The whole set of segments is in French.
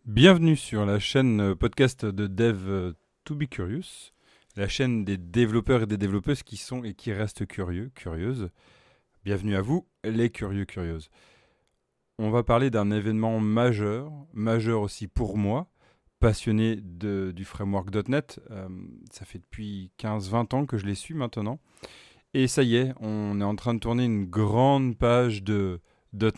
Bienvenue sur la chaîne podcast de Dev to be Curious, la chaîne des développeurs et des développeuses qui sont et qui restent curieux, curieuses. Bienvenue à vous, les curieux, curieuses. On va parler d'un événement majeur, majeur aussi pour moi, passionné du framework .NET. Ça fait depuis 15-20 ans que je les suis maintenant. Et ça y est, on est en train de tourner une grande page de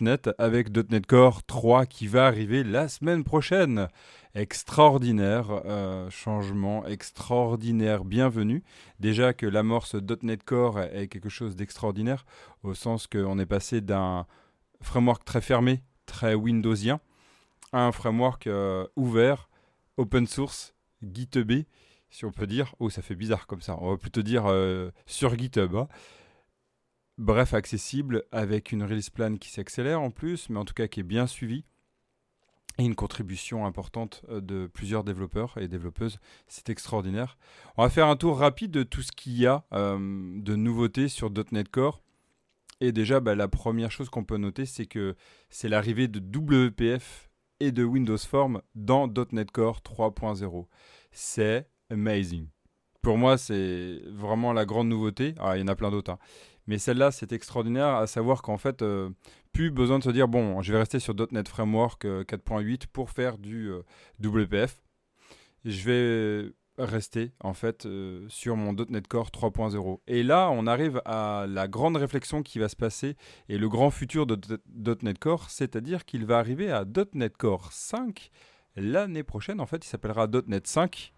.NET avec .NET Core 3 qui va arriver la semaine prochaine. Extraordinaire changement, extraordinaire bienvenue. Déjà que l'amorce .NET Core est quelque chose d'extraordinaire, au sens qu'on est passé d'un framework très fermé, très Windowsien, à un framework ouvert, open source, GitHub, si on peut dire. Oh, ça fait bizarre comme ça. On va plutôt dire sur GitHub. Hein. Bref, accessible, avec une release plan qui s'accélère en plus, mais en tout cas qui est bien suivie, et une contribution importante de plusieurs développeurs et développeuses. C'est extraordinaire. On va faire un tour rapide de tout ce qu'il y a de nouveautés sur .NET Core. Et déjà, la première chose qu'on peut noter, c'est que c'est l'arrivée de WPF et de Windows Form dans .NET Core 3.0. C'est amazing. Pour moi, c'est vraiment la grande nouveauté. Ah, il y en a plein d'autres. Hein. Mais celle-là, c'est extraordinaire, à savoir qu'en fait, plus besoin de se dire, bon, je vais rester sur .NET Framework 4.8 pour faire du WPF. Je vais rester, en fait, sur mon .NET Core 3.0. Et là, on arrive à la grande réflexion qui va se passer et le grand futur de .NET Core, c'est-à-dire qu'il va arriver à .NET Core 5 l'année prochaine. En fait, il s'appellera .NET 5.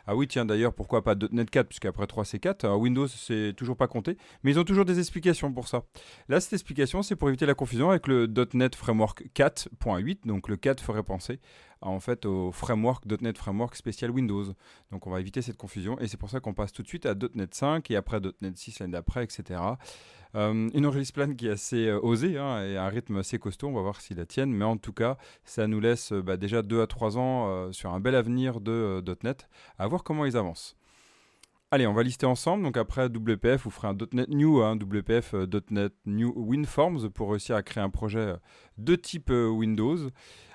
Ah oui, tiens, d'ailleurs, pourquoi pas .NET 4, puisqu'après 3, c'est 4. Windows, c'est toujours pas compté, mais ils ont toujours des explications pour ça. Là, cette explication, c'est pour éviter la confusion avec le .NET Framework 4.8, donc le 4 ferait penser en fait au framework .NET Framework spécial Windows. Donc on va éviter cette confusion, et c'est pour ça qu'on passe tout de suite à .NET 5, et après .NET 6 l'année d'après, etc. Une release plan qui est assez osée hein, et un rythme assez costaud. On va voir s'ils la tiennent. Mais en tout cas, ça nous laisse déjà 2 à 3 ans sur un bel avenir de .NET. À voir comment ils avancent. Allez, on va lister ensemble. Donc après WPF, vous ferez un .NET New, WPF .NET New WinForms pour réussir à créer un projet de type Windows.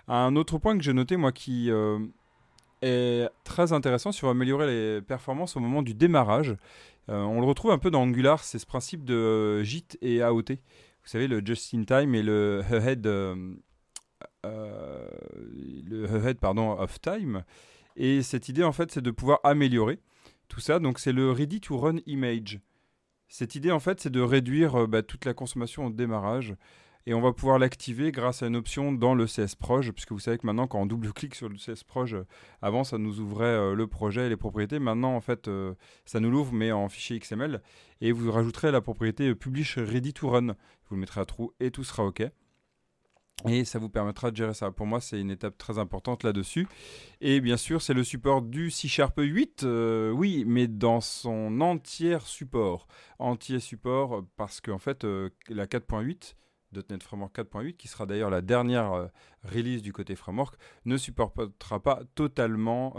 Un autre point que j'ai noté, moi, qui est très intéressant, si on veut améliorer les performances au moment du démarrage. On le retrouve un peu dans Angular, c'est ce principe de JIT et AOT. Vous savez, le Just in Time et euh, le ahead of time. Et cette idée, en fait, c'est de pouvoir améliorer tout ça. Donc, c'est le Ready to Run Image. Cette idée, en fait, c'est de réduire toute la consommation au démarrage. Et on va pouvoir l'activer grâce à une option dans le CS Proj, puisque vous savez que maintenant, quand on double-clique sur le CS Proj, avant, ça nous ouvrait le projet et les propriétés. Maintenant, en fait, ça nous l'ouvre, mais en fichier XML. Et vous rajouterez la propriété Publish Ready to Run. Vous le mettrez à trou et tout sera OK. Et ça vous permettra de gérer ça. Pour moi, c'est une étape très importante là-dessus. Et bien sûr, c'est le support du C# 8, oui, mais dans son entier support. Entier support, parce qu'en fait, la 4.8, .NET Framework 4.8, qui sera d'ailleurs la dernière release du côté framework, ne supportera pas totalement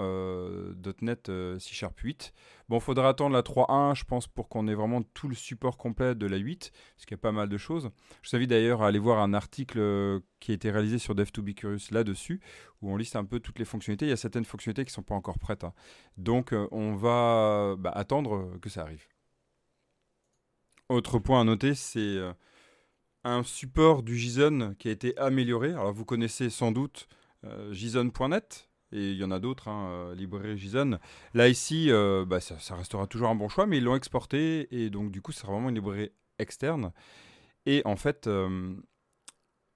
.NET C# 8. Bon, il faudra attendre la 3.1, je pense, pour qu'on ait vraiment tout le support complet de la 8, parce qu'il y a pas mal de choses. Je vous invite d'ailleurs à aller voir un article qui a été réalisé sur Dev2BeCurious là-dessus, où on liste un peu toutes les fonctionnalités. Il y a certaines fonctionnalités qui ne sont pas encore prêtes. Hein. Donc, on va attendre que ça arrive. Autre point à noter, c'est un support du JSON qui a été amélioré. Alors, vous connaissez sans doute JSON.net, et il y en a d'autres, librairie JSON. Là, ici, ça restera toujours un bon choix, mais ils l'ont exporté, et donc, du coup, c'est vraiment une librairie externe. Et en fait,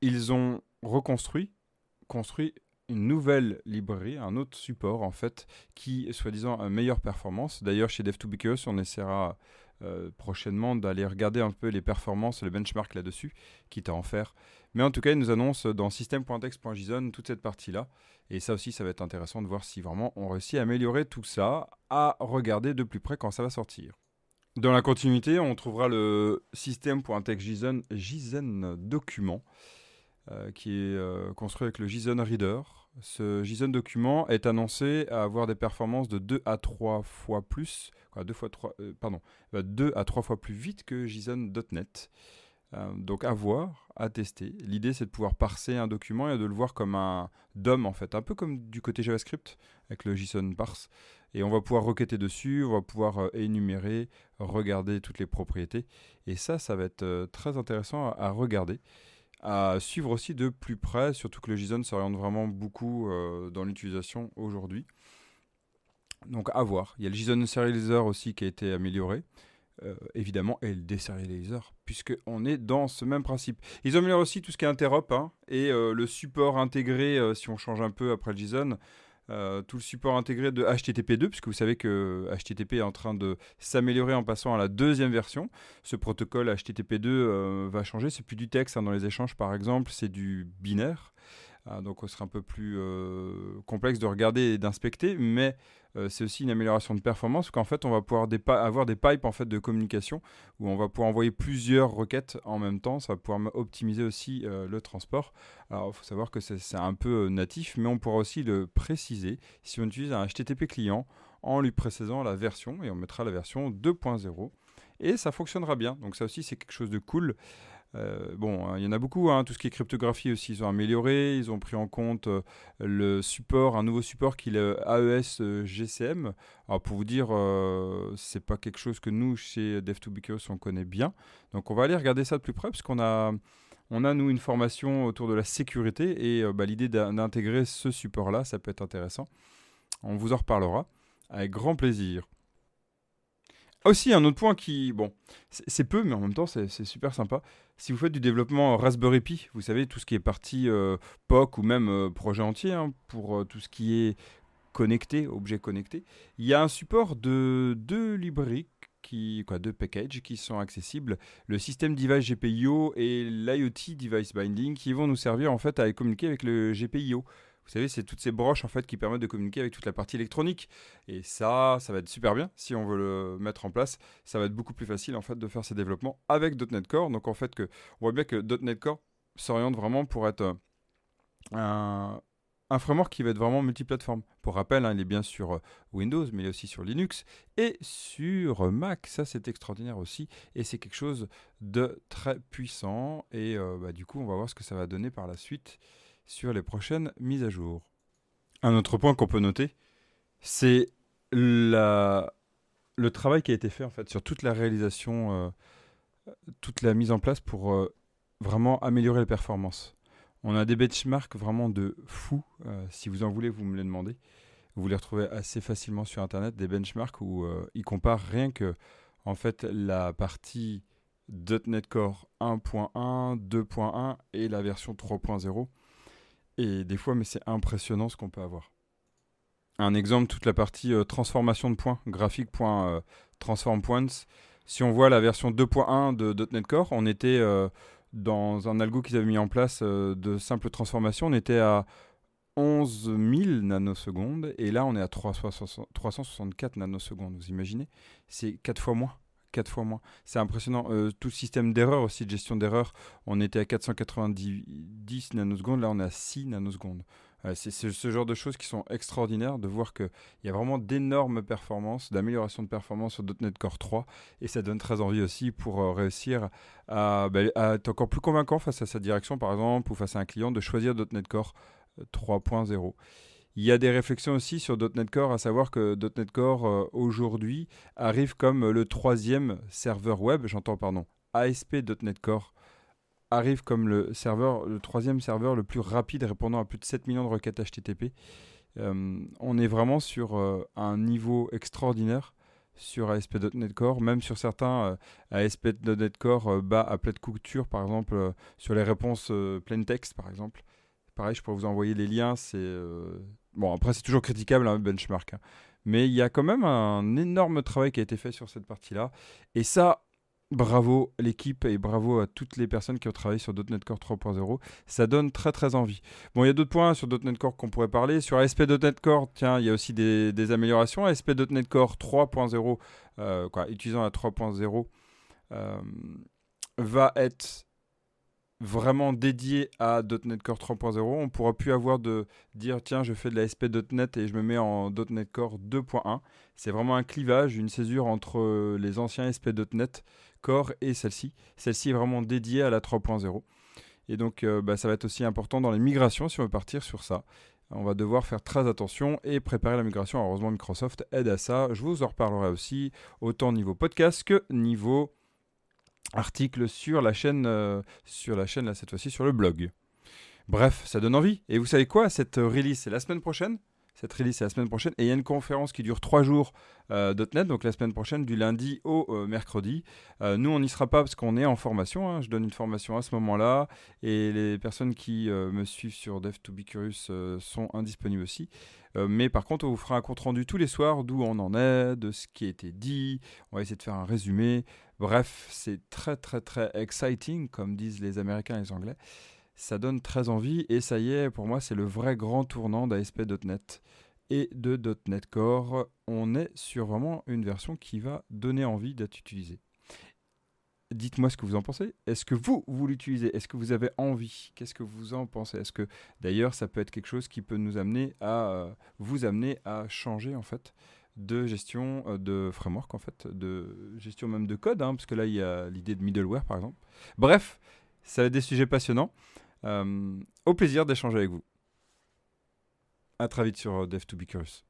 ils ont construit une nouvelle librairie, un autre support en fait, qui soi-disant a une meilleure performance. D'ailleurs, chez Dev2BeCurious, on essaiera prochainement d'aller regarder un peu les performances, le benchmark là-dessus, quitte à en faire. Mais en tout cas, ils nous annoncent dans system.text.json toute cette partie-là. Et ça aussi, ça va être intéressant de voir si vraiment on réussit à améliorer tout ça, à regarder de plus près quand ça va sortir. Dans la continuité, on trouvera le system.text.json document qui est construit avec le JSON Reader. Ce JSON document est annoncé à avoir des performances de 2 à 3 fois plus, 2 à 3 fois plus vite que JSON.NET. Donc à voir, à tester. L'idée c'est de pouvoir parser un document et de le voir comme un DOM en fait, un peu comme du côté JavaScript avec le JSON parse. Et on va pouvoir requêter dessus, on va pouvoir énumérer, regarder toutes les propriétés. Et ça va être très intéressant à regarder, à suivre aussi de plus près, surtout que le JSON s'oriente vraiment beaucoup dans l'utilisation aujourd'hui. Donc à voir. Il y a le JSON Serializer aussi qui a été amélioré. Évidemment, et le deserializer, puisqu'on est dans ce même principe. Ils améliorent aussi tout ce qui est interop, et le support intégré, si on change un peu après le JSON, tout le support intégré de HTTP2, puisque vous savez que HTTP est en train de s'améliorer en passant à la deuxième version. Ce protocole HTTP2 va changer, c'est plus du texte dans les échanges par exemple, c'est du binaire. Donc, ce sera un peu plus complexe de regarder et d'inspecter, mais c'est aussi une amélioration de performance, parce qu'en fait, on va pouvoir avoir des pipes en fait, de communication où on va pouvoir envoyer plusieurs requêtes en même temps. Ça va pouvoir optimiser aussi le transport. Alors, il faut savoir que c'est un peu natif, mais on pourra aussi le préciser si on utilise un HTTP client en lui précisant la version, et on mettra la version 2.0. Et ça fonctionnera bien. Donc, ça aussi, c'est quelque chose de cool. Il y en a beaucoup, tout ce qui est cryptographie aussi, ils ont amélioré, ils ont pris en compte le support, un nouveau support qui est le AES GCM. Alors pour vous dire, c'est pas quelque chose que nous, chez Dev2Bcurious, on connaît bien. Donc on va aller regarder ça de plus près, parce qu'on a, nous, une formation autour de la sécurité, et l'idée d'intégrer ce support-là, ça peut être intéressant. On vous en reparlera avec grand plaisir. Aussi, un autre point qui, bon, c'est peu, mais en même temps, c'est super sympa. Si vous faites du développement Raspberry Pi, vous savez, tout ce qui est partie POC ou même projet entier, pour tout ce qui est connecté, objet connecté, il y a un support de deux librairies, deux packages qui sont accessibles, le System Device GPIO et l'IoT Device Binding, qui vont nous servir en fait à communiquer avec le GPIO. Vous savez, c'est toutes ces broches en fait qui permettent de communiquer avec toute la partie électronique. Et ça va être super bien si on veut le mettre en place. Ça va être beaucoup plus facile en fait de faire ces développements avec .NET Core. Donc en fait, on voit bien que .NET Core s'oriente vraiment pour être un framework qui va être vraiment multiplateforme. Pour rappel, il est bien sur Windows, mais il est aussi sur Linux et sur Mac. Ça, c'est extraordinaire aussi. Et c'est quelque chose de très puissant. Et du coup, on va voir ce que ça va donner par la suite sur les prochaines mises à jour. Un autre point qu'on peut noter, c'est le travail qui a été fait en fait sur toute la réalisation, toute la mise en place pour vraiment améliorer les performances. On a des benchmarks vraiment de fou. Si vous en voulez, vous me les demandez. Vous les retrouvez assez facilement sur Internet, des benchmarks où ils comparent rien que en fait la partie .NET Core 1.1, 2.1 et la version 3.0. Et des fois, mais c'est impressionnant ce qu'on peut avoir. Un exemple, toute la partie transformation de points, graphique.transform points. Si on voit la version 2.1 de .NET Core, on était dans un algo qu'ils avaient mis en place de simple transformation, on était à 11 000 nanosecondes, et là on est à 364 nanosecondes, vous imaginez? C'est 4 fois moins. 4 fois moins. C'est impressionnant. Tout le système d'erreur aussi, de gestion d'erreur, on était à 490 nanosecondes, là on est à 6 nanosecondes. C'est ce genre de choses qui sont extraordinaires, de voir qu'il y a vraiment d'énormes performances, d'amélioration de performance sur .NET Core 3, et ça donne très envie aussi pour réussir à être encore plus convaincant face à sa direction, par exemple, ou face à un client, de choisir .NET Core 3.0. Il y a des réflexions aussi sur .NET Core, à savoir que .NET Core aujourd'hui arrive comme le troisième serveur web, ASP.NET Core arrive comme le troisième serveur le plus rapide, répondant à plus de 7 millions de requêtes HTTP. On est vraiment sur un niveau extraordinaire sur ASP.NET Core, même sur certains ASP.NET Core bas à plat de couture, par exemple sur les réponses plain text, par exemple. Pareil, je pourrais vous envoyer les liens. Bon, après, c'est toujours critiquable, le benchmark. Mais il y a quand même un énorme travail qui a été fait sur cette partie-là. Et ça, bravo l'équipe et bravo à toutes les personnes qui ont travaillé sur .NET Core 3.0. Ça donne très très envie. Bon, il y a d'autres points sur .NET Core qu'on pourrait parler. Sur ASP.NET Core, tiens, il y a aussi des améliorations. ASP.NET Core 3.0, utilisant la 3.0, va être vraiment dédié à .NET Core 3.0. On ne pourra plus avoir de dire tiens, je fais de la ASP.NET et je me mets en .NET Core 2.1. C'est vraiment un clivage, une césure entre les anciens ASP.NET Core et celle-ci. Celle-ci est vraiment dédiée à la 3.0. Et donc, ça va être aussi important dans les migrations si on veut partir sur ça. On va devoir faire très attention et préparer la migration. Alors, heureusement, Microsoft aide à ça. Je vous en reparlerai aussi, autant niveau podcast que niveau article sur la chaîne, là, cette fois-ci, sur le blog. Bref, ça donne envie. Et vous savez quoi? Cette release, c'est la semaine prochaine. Et il y a une conférence qui dure 3 jours .NET, donc la semaine prochaine, du lundi au mercredi. Nous, on n'y sera pas parce qu'on est en formation. Je donne une formation à ce moment-là. Et les personnes qui me suivent sur Dev2BeCurious sont indisponibles aussi. Mais par contre, on vous fera un compte-rendu tous les soirs d'où on en est, de ce qui a été dit. On va essayer de faire un résumé. Bref, c'est très, très, très exciting, comme disent les Américains et les Anglais. Ça donne très envie et ça y est, pour moi, c'est le vrai grand tournant d'ASP.NET et de .NET Core. On est sur vraiment une version qui va donner envie d'être utilisée. Dites-moi ce que vous en pensez. Est-ce que vous l'utilisez? Est-ce que vous avez envie? Qu'est-ce que vous en pensez? Est-ce que, d'ailleurs, ça peut être quelque chose qui peut nous amener à vous amener à changer, en fait, de gestion de framework, en fait, de gestion même de code, parce que là, il y a l'idée de middleware, par exemple. Bref, ça va être des sujets passionnants. Au plaisir d'échanger avec vous. À très vite sur Dev2BeCurious.